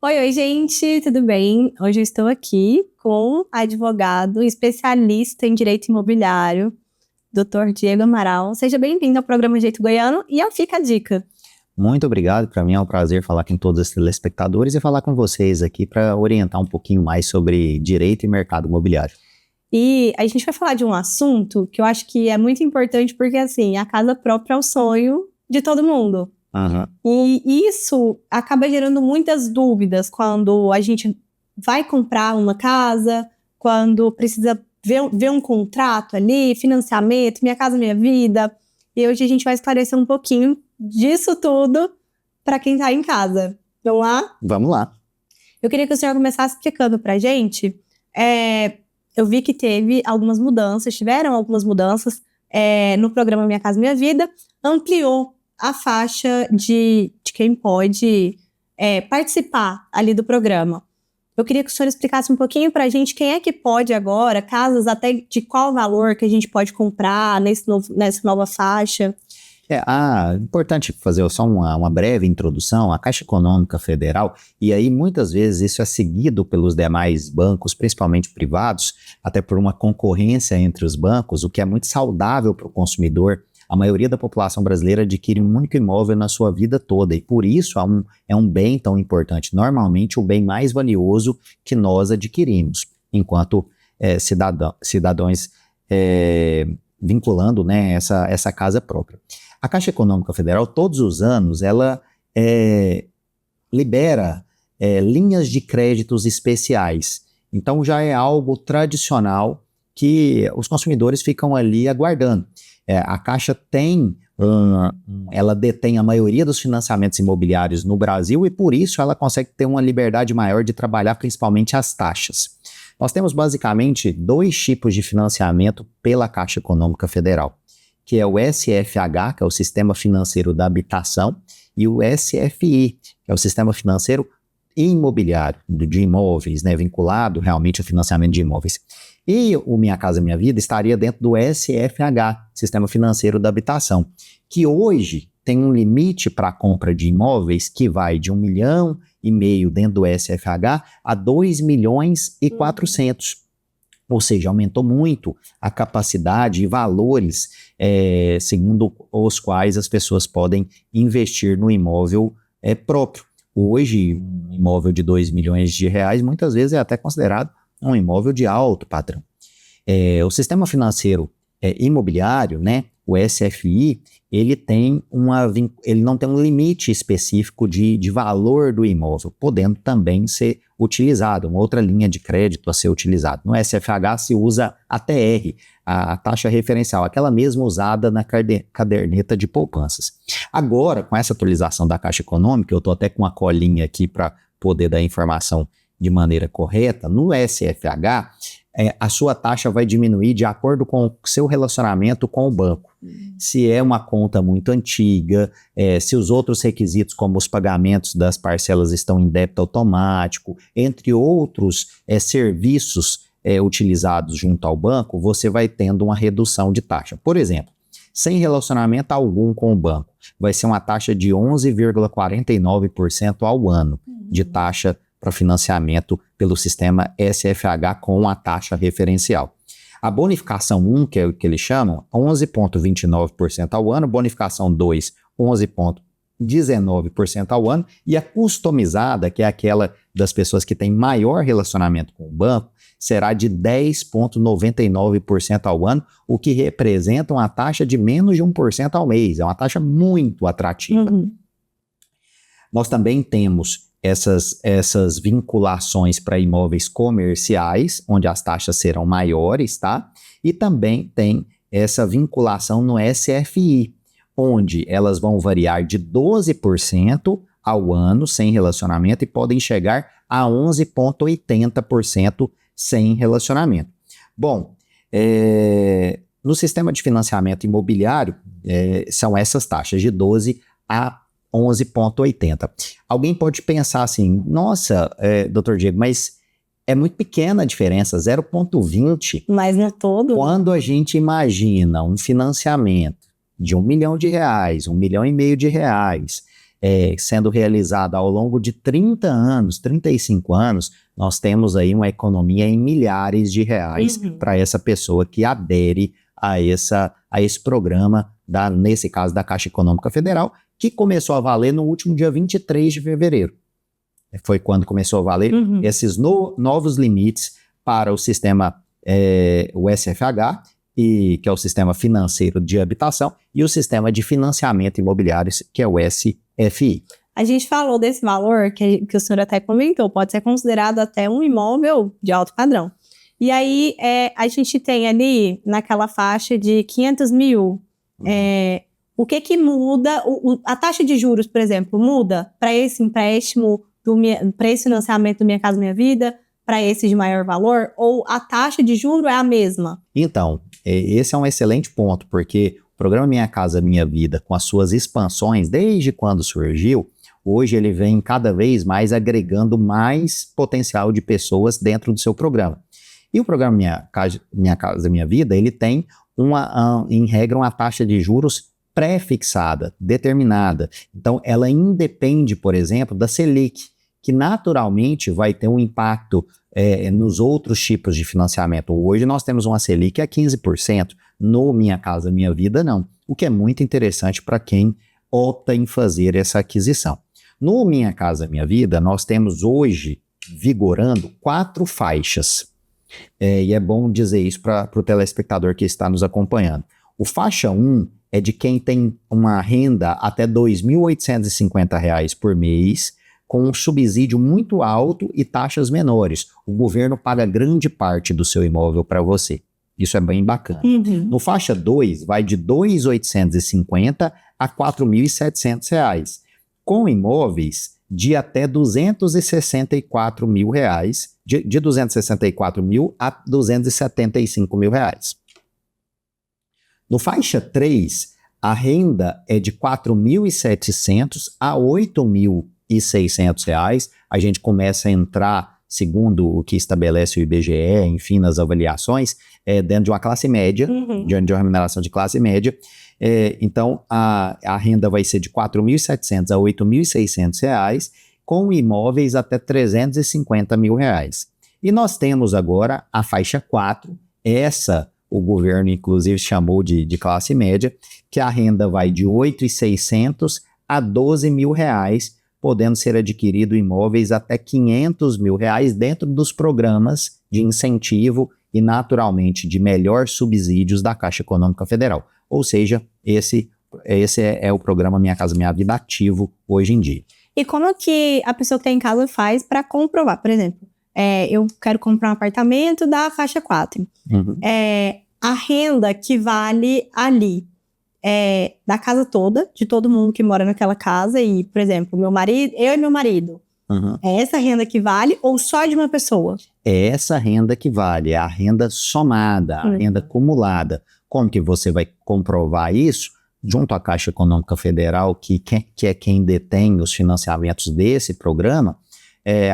Oi, gente, tudo bem? Hoje eu estou aqui com advogado especialista em direito imobiliário, Dr. Diego Amaral. Seja bem-vindo ao programa Jeito Goiano e ao Fica a Dica. Muito obrigado, para mim é um prazer falar com todos os telespectadores e falar com vocês aqui para orientar um pouquinho mais sobre direito e mercado imobiliário. E a gente vai falar de um assunto que eu acho que é muito importante porque, assim, a casa própria é o sonho de todo mundo. E isso acaba gerando muitas dúvidas quando a gente vai comprar uma casa, quando precisa ver um contrato ali, financiamento, Minha Casa Minha Vida. E hoje a gente vai esclarecer um pouquinho disso tudo para quem está em casa. Vamos lá? Vamos lá. Eu queria que o senhor começasse explicando para a gente. Eu vi que tiveram algumas mudanças no programa Minha Casa Minha Vida, ampliou a faixa de quem pode participar ali do programa. Eu queria que o senhor explicasse um pouquinho para a gente quem é que pode agora, casas até de qual valor que a gente pode comprar nessa nova faixa. Importante fazer só uma breve introdução. A Caixa Econômica Federal, e aí muitas vezes isso é seguido pelos demais bancos, principalmente privados, até por uma concorrência entre os bancos, o que é muito saudável para o consumidor. A maioria da população brasileira adquire um único imóvel na sua vida toda e por isso é um bem tão importante. Normalmente o bem mais valioso que nós adquirimos, enquanto cidadãos vinculando, né, essa casa própria. A Caixa Econômica Federal, todos os anos, ela libera linhas de créditos especiais. Então já é algo tradicional que os consumidores ficam ali aguardando. A Caixa ela detém a maioria dos financiamentos imobiliários no Brasil e por isso ela consegue ter uma liberdade maior de trabalhar principalmente as taxas. Nós temos basicamente dois tipos de financiamento pela Caixa Econômica Federal, que é o SFH, que é o Sistema Financeiro da Habitação, e o SFI, que é o Sistema Financeiro Imobiliário, de imóveis, né, vinculado realmente ao financiamento de imóveis. E o Minha Casa Minha Vida estaria dentro do SFH, Sistema Financeiro da Habitação, que hoje tem um limite para a compra de imóveis que vai de 1,5 milhão dentro do SFH a 2,4 milhões. Ou seja, aumentou muito a capacidade e valores segundo os quais as pessoas podem investir no imóvel próprio. Hoje, um imóvel de 2 milhões de reais muitas vezes é até considerado um imóvel de alto padrão. O sistema financeiro imobiliário, né, o SFI, ele não tem um limite específico de valor do imóvel, podendo também ser utilizado, uma outra linha de crédito a ser utilizada. No SFH se usa a TR, a taxa referencial, aquela mesma usada na caderneta de poupanças. Agora, com essa atualização da Caixa Econômica, eu estou até com uma colinha aqui para poder dar informação de maneira correta. No SFH, a sua taxa vai diminuir de acordo com o seu relacionamento com o banco. Se é uma conta muito antiga, se os outros requisitos, como os pagamentos das parcelas estão em débito automático, entre outros serviços utilizados junto ao banco, você vai tendo uma redução de taxa. Por exemplo, sem relacionamento algum com o banco, vai ser uma taxa de 11,49% ao ano de taxa para financiamento pelo sistema SFH com a taxa referencial. A bonificação 1, que é o que eles chamam, 11,29% ao ano, bonificação 2, 11,19% ao ano, e a customizada, que é aquela das pessoas que têm maior relacionamento com o banco, será de 10,99% ao ano, o que representa uma taxa de menos de 1% ao mês. É uma taxa muito atrativa. Nós também temos essas vinculações para imóveis comerciais, onde as taxas serão maiores, tá? E também tem essa vinculação no SFI, onde elas vão variar de 12% ao ano sem relacionamento e podem chegar a 11,80% sem relacionamento. Bom, no sistema de financiamento imobiliário, são essas taxas de 12% a 11,80. Alguém pode pensar assim, nossa, Dr. Diego, mas é muito pequena a diferença, 0,20. Mas no todo... Quando a gente imagina um financiamento de R$1 milhão, R$1,5 milhão de reais, sendo realizado ao longo de 30 anos, 35 anos, nós temos aí uma economia em milhares de reais para essa pessoa que adere a esse programa, nesse caso da Caixa Econômica Federal, que começou a valer no último dia 23 de fevereiro. Foi quando começou a valer esses novos limites para o sistema, o SFH, que é o Sistema Financeiro de Habitação, e o Sistema de Financiamento Imobiliário, que é o SFI. A gente falou desse valor que o senhor até comentou, pode ser considerado até um imóvel de alto padrão. E aí, a gente tem ali, naquela faixa de 500 mil, o que muda? A taxa de juros, por exemplo, muda para esse empréstimo, para esse financiamento do Minha Casa Minha Vida, para esse de maior valor? Ou a taxa de juros é a mesma? Então, esse é um excelente ponto, porque o programa Minha Casa Minha Vida, com as suas expansões, desde quando surgiu, hoje ele vem cada vez mais agregando mais potencial de pessoas dentro do seu programa. E o programa Minha Casa Minha Vida, ele tem, em regra, uma taxa de juros pré-fixada, determinada. Então, ela independe, por exemplo, da Selic, que naturalmente vai ter um impacto nos outros tipos de financiamento. Hoje nós temos uma Selic a 15%, no Minha Casa Minha Vida não, o que é muito interessante para quem opta em fazer essa aquisição. No Minha Casa Minha Vida, nós temos hoje, vigorando, 4 faixas. E é bom dizer isso para o telespectador que está nos acompanhando. O faixa 1 é de quem tem uma renda até R$ 2.850 por mês, com um subsídio muito alto e taxas menores. O governo paga grande parte do seu imóvel para você. Isso é bem bacana. No faixa 2, vai de R$ 2.850 a R$ 4.700, com imóveis de até R$ 264 mil, de 264 mil a R$ 275 mil. No faixa 3, a renda é de R$ 4.700 a R$ 8.600. A gente começa a entrar, segundo o que estabelece o IBGE, enfim, nas avaliações, dentro de uma classe média, de uma remuneração de classe média. Então, a renda vai ser de R$ 4.700 a R$ 8.600, com imóveis até R$ 350 mil. E nós temos agora a faixa 4, o governo inclusive chamou de classe média, que a renda vai de R$ 8.600 a R$ 12 mil, podendo ser adquirido imóveis até R$ 500 mil dentro dos programas de incentivo e, naturalmente, de melhor subsídios da Caixa Econômica Federal. Ou seja, esse é o programa Minha Casa Minha Vida ativo hoje em dia. E como que a pessoa que está em casa faz para comprovar? Por exemplo, eu quero comprar um apartamento da faixa 4. A renda que vale ali da casa toda, de todo mundo que mora naquela casa, e, por exemplo, eu e meu marido. É essa renda que vale ou só de uma pessoa? É essa renda que vale, é a renda somada, a renda acumulada. Como que você vai comprovar isso? Junto à Caixa Econômica Federal, que é quem detém os financiamentos desse programa,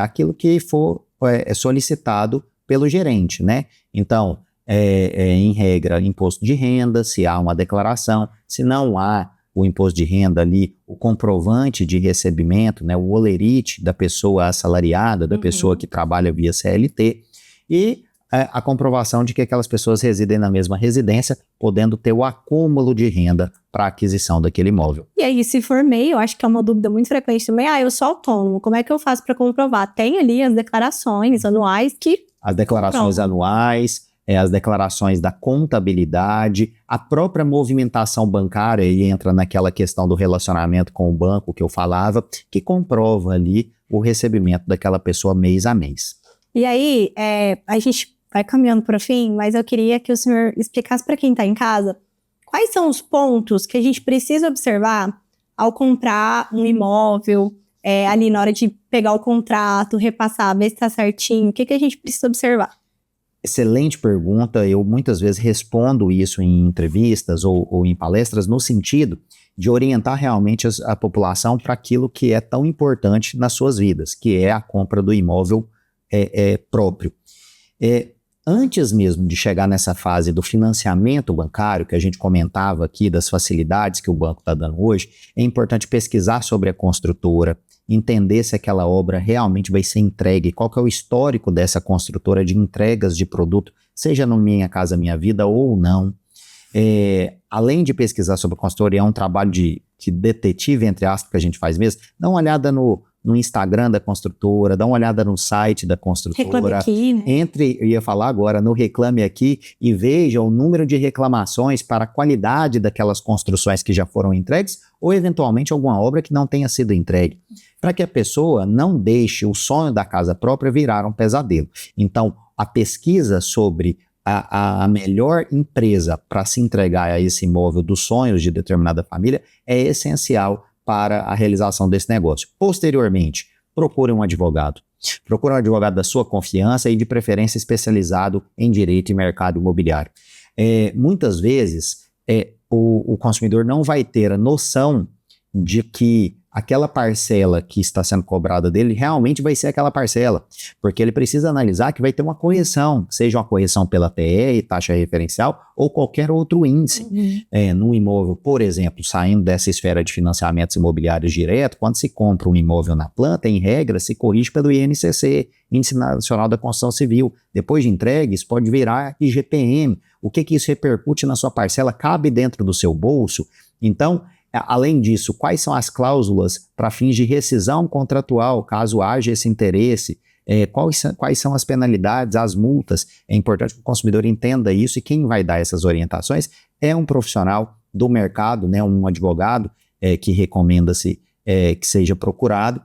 aquilo que for solicitado pelo gerente, né? Então, em regra, imposto de renda, se há uma declaração, se não há o imposto de renda ali, o comprovante de recebimento, né, o olerite da pessoa assalariada, da pessoa que trabalha via CLT, e a comprovação de que aquelas pessoas residem na mesma residência, podendo ter o acúmulo de renda para a aquisição daquele imóvel. E aí, se for MEI, eu acho que é uma dúvida muito frequente também, eu sou autônomo, como é que eu faço para comprovar? Tem ali as declarações anuais que... As declarações anuais, as declarações da contabilidade, a própria movimentação bancária, e entra naquela questão do relacionamento com o banco que eu falava, que comprova ali o recebimento daquela pessoa mês a mês. E aí, a gente vai caminhando para o fim, mas eu queria que o senhor explicasse para quem está em casa quais são os pontos que a gente precisa observar ao comprar um imóvel, ali na hora de pegar o contrato, repassar, ver se está certinho, o que a gente precisa observar? Excelente pergunta, eu muitas vezes respondo isso em entrevistas ou em palestras no sentido de orientar realmente a população para aquilo que é tão importante nas suas vidas, que é a compra do imóvel próprio. Antes mesmo de chegar nessa fase do financiamento bancário, que a gente comentava aqui, das facilidades que o banco está dando hoje, é importante pesquisar sobre a construtora, entender se aquela obra realmente vai ser entregue, qual que é o histórico dessa construtora de entregas de produto, seja no Minha Casa Minha Vida ou não. Além de pesquisar sobre a construtora, é um trabalho de detetive, entre aspas, que a gente faz mesmo, dá uma olhada no Instagram da construtora, dá uma olhada no site da construtora. Reclame Aqui, né? Eu ia falar agora, no Reclame Aqui, e veja o número de reclamações para a qualidade daquelas construções que já foram entregues, ou eventualmente alguma obra que não tenha sido entregue, para que a pessoa não deixe o sonho da casa própria virar um pesadelo. Então, a pesquisa sobre a melhor empresa para se entregar a esse imóvel dos sonhos de determinada família é essencial para a realização desse negócio. Posteriormente, procure um advogado. Procure um advogado da sua confiança e de preferência especializado em direito e mercado imobiliário. Muitas vezes, o consumidor não vai ter a noção de que aquela parcela que está sendo cobrada dele realmente vai ser aquela parcela, porque ele precisa analisar que vai ter uma correção, seja uma correção pela TR, taxa referencial, ou qualquer outro índice. Num imóvel, por exemplo, saindo dessa esfera de financiamentos imobiliários direto, quando se compra um imóvel na planta, em regra, se corrige pelo INCC, Índice Nacional da Construção Civil. Depois de entregue, isso pode virar IGPM. O que isso repercute na sua parcela? Cabe dentro do seu bolso? Então, além disso, quais são as cláusulas para fins de rescisão contratual, caso haja esse interesse? Quais são as penalidades, as multas? É importante que o consumidor entenda isso, e quem vai dar essas orientações é um profissional do mercado, né, um advogado que recomenda-se que seja procurado,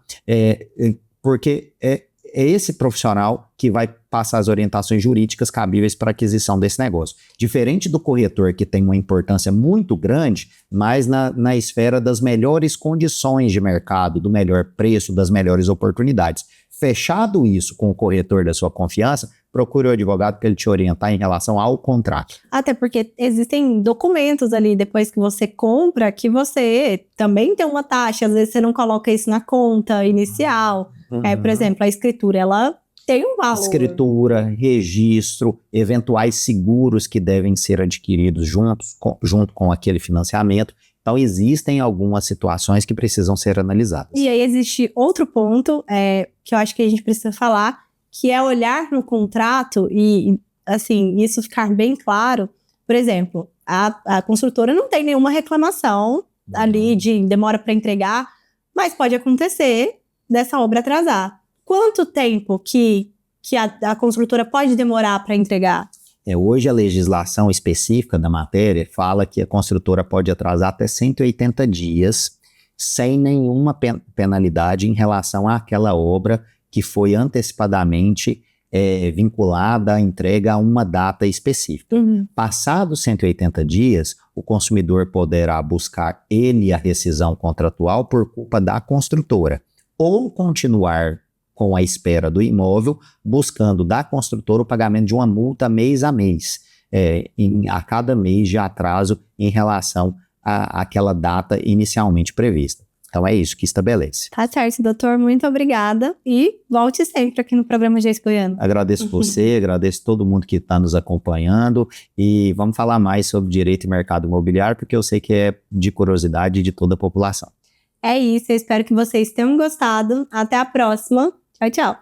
porque é esse profissional que vai passar as orientações jurídicas cabíveis para aquisição desse negócio. Diferente do corretor, que tem uma importância muito grande, mas na esfera das melhores condições de mercado, do melhor preço, das melhores oportunidades. Fechado isso com o corretor da sua confiança, procure o advogado para ele te orientar em relação ao contrato. Até porque existem documentos ali, depois que você compra, que você também tem uma taxa, às vezes você não coloca isso na conta inicial. Por exemplo, a escritura, ela tem um valor. Escritura, registro, eventuais seguros que devem ser adquiridos junto com aquele financiamento. Então, existem algumas situações que precisam ser analisadas. E aí existe outro ponto que eu acho que a gente precisa falar, que é olhar no contrato e, assim, isso ficar bem claro. Por exemplo, a construtora não tem nenhuma reclamação ali de demora para entregar, mas pode acontecer dessa obra atrasar. Quanto tempo que a construtora pode demorar para entregar? Hoje a legislação específica da matéria fala que a construtora pode atrasar até 180 dias sem nenhuma penalidade em relação àquela obra que foi antecipadamente vinculada à entrega a uma data específica. Passados 180 dias, o consumidor poderá buscar a rescisão contratual por culpa da construtora, ou continuar com a espera do imóvel, buscando da construtora o pagamento de uma multa mês a mês, a cada mês de atraso em relação àquela data inicialmente prevista. Então é isso que estabelece. Tá certo, doutor. Muito obrigada e volte sempre aqui no programa Geis Goiano. Agradeço você, agradeço todo mundo que está nos acompanhando, e vamos falar mais sobre direito e mercado imobiliário, porque eu sei que é de curiosidade de toda a população. É isso, eu espero que vocês tenham gostado. Até a próxima. Tchau, tchau.